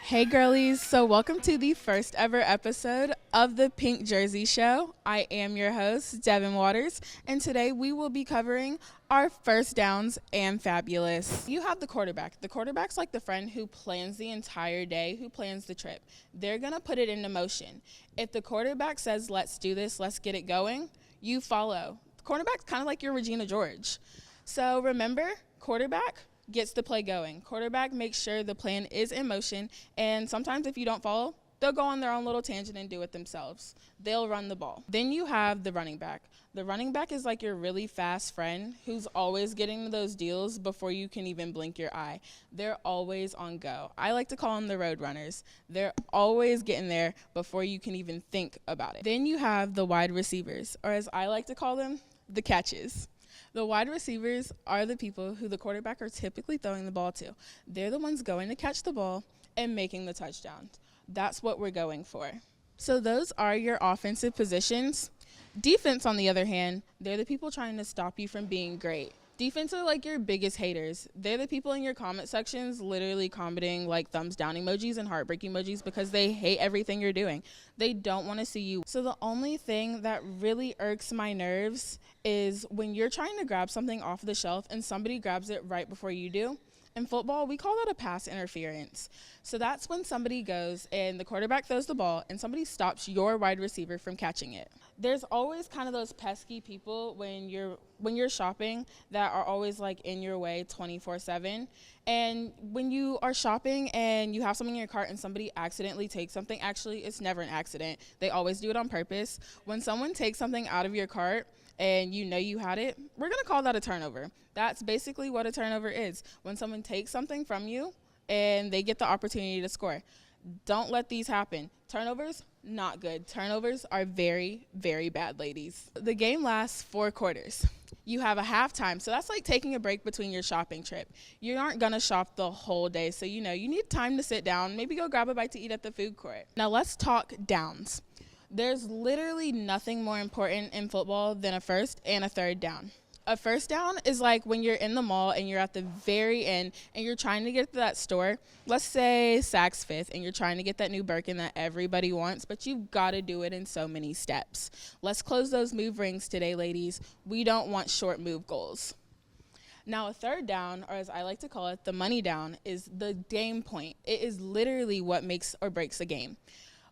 Hey girlies, so welcome to the first ever episode of the Pink Jersey Show. I am your host, Devyn Waters, and today we will be covering our first downs and fabulous. You have the quarterback. The quarterback's like the friend who plans the entire day, who plans the trip. They're gonna put it into motion. If the quarterback says, let's do this, let's get it going, you follow. The quarterback's kind of like your Regina George. So remember, quarterback gets the play going. Quarterback makes sure the plan is in motion, and sometimes if you don't follow, they'll go on their own little tangent and do it themselves. They'll run the ball. Then you have the running back. The running back is like your really fast friend who's always getting those deals before you can even blink your eye. They're always on go. I like to call them the road runners. They're always getting there before you can even think about it. Then you have the wide receivers, or as I like to call them, the catches. The wide receivers are the people who the quarterback are typically throwing the ball to. They're the ones going to catch the ball and making the touchdown. That's what we're going for. So those are your offensive positions. Defense, on the other hand, they're the people trying to stop you from being great. Defense are like your biggest haters. They're the people in your comment sections literally commenting like thumbs down emojis and heartbreak emojis because they hate everything you're doing. They don't want to see you. So the only thing that really irks my nerves is when you're trying to grab something off the shelf and somebody grabs it right before you do. In football, we call that a pass interference. So that's when somebody goes and the quarterback throws the ball and somebody stops your wide receiver from catching it. There's always kind of those pesky people when you're shopping that are always like in your way 24/7. And when you are shopping and you have something in your cart and somebody accidentally takes something, actually it's never an accident. They always do it on purpose. When someone takes something out of your cart and you know you had it, we're going to call that a turnover. That's basically what a turnover is. When someone takes something from you and they get the opportunity to score. Don't let these happen. Turnovers, not good. Turnovers are very, very bad, ladies. The game lasts 4 quarters. You have a halftime, so that's like taking a break between your shopping trip. You aren't gonna shop the whole day, so you need time to sit down, maybe go grab a bite to eat at the food court. Now let's talk downs. There's literally nothing more important in football than a first and a third down. A first down is like when you're in the mall and you're at the very end and you're trying to get to that store. Let's say Saks Fifth and you're trying to get that new Birkin that everybody wants, but you've got to do it in so many steps. Let's close those move rings today, ladies. We don't want short move goals. Now, a third down, or as I like to call it, the money down, is the game point. It is literally what makes or breaks a game.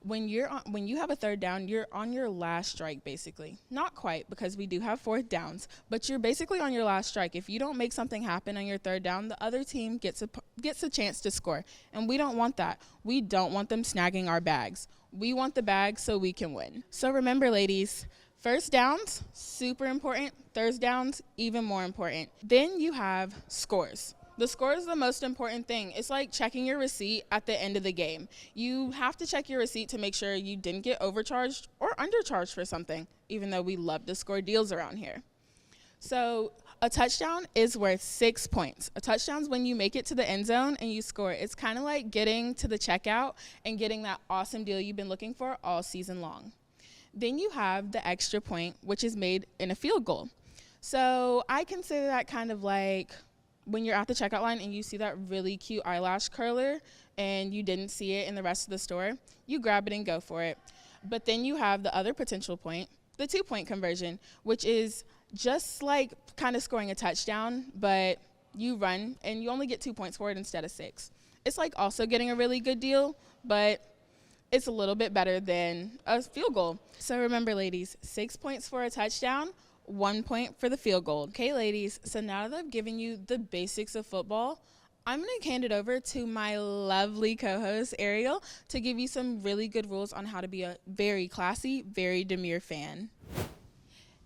When you have a third down, you're on your last strike, basically. Not quite, because we do have fourth downs, but you're basically on your last strike. If you don't make something happen on your third down, the other team gets a chance to score, and we don't want that. We don't want them snagging our bags. We want the bag so we can win. So remember, ladies, first downs, super important. Third downs, even more important. Then you have scores. The score is the most important thing. It's like checking your receipt at the end of the game. You have to check your receipt to make sure you didn't get overcharged or undercharged for something, even though we love to score deals around here. So a touchdown is worth 6 points. A touchdown is when you make it to the end zone and you score. It's kind of like getting to the checkout and getting that awesome deal you've been looking for all season long. Then you have the extra point, which is made in a field goal. So I consider that kind of like when you're at the checkout line and you see that really cute eyelash curler and you didn't see it in the rest of the store, you grab it and go for it. But then you have the other potential point, the 2-point conversion, which is just like kind of scoring a touchdown, but you run and you only get 2 points for it instead of 6. It's like also getting a really good deal, but it's a little bit better than a field goal. So remember, ladies, 6 points for a touchdown, 1 point for the field goal. Okay, ladies, so now that I've given you the basics of football, I'm going to hand it over to my lovely co-host, Arielle, to give you some really good rules on how to be a very classy, very demure fan.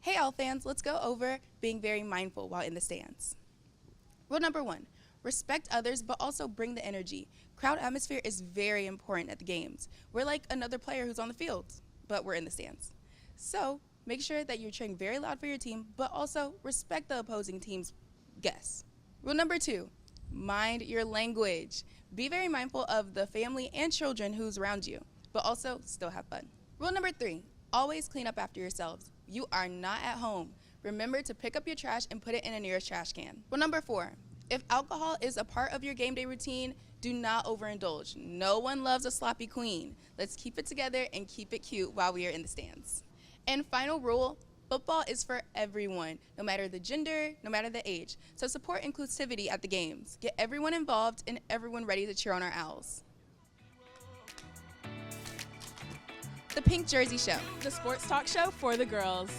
Hey, all fans, let's go over being very mindful while in the stands. Rule number 1, respect others, but also bring the energy. Crowd atmosphere is very important at the games. We're like another player who's on the field, but we're in the stands. So make sure that you're cheering very loud for your team, but also respect the opposing team's guests. Rule number 2, mind your language. Be very mindful of the family and children who's around you, but also still have fun. Rule number 3, always clean up after yourselves. You are not at home. Remember to pick up your trash and put it in a nearest trash can. Rule number 4, If alcohol is a part of your game day routine, do not overindulge. No one loves a sloppy queen. Let's keep it together and keep it cute while we are in the stands. And final rule, football is for everyone, no matter the gender, no matter the age. So support inclusivity at the games. Get everyone involved and everyone ready to cheer on our Owls. The Pink Jersey Show. The sports talk show for the girls.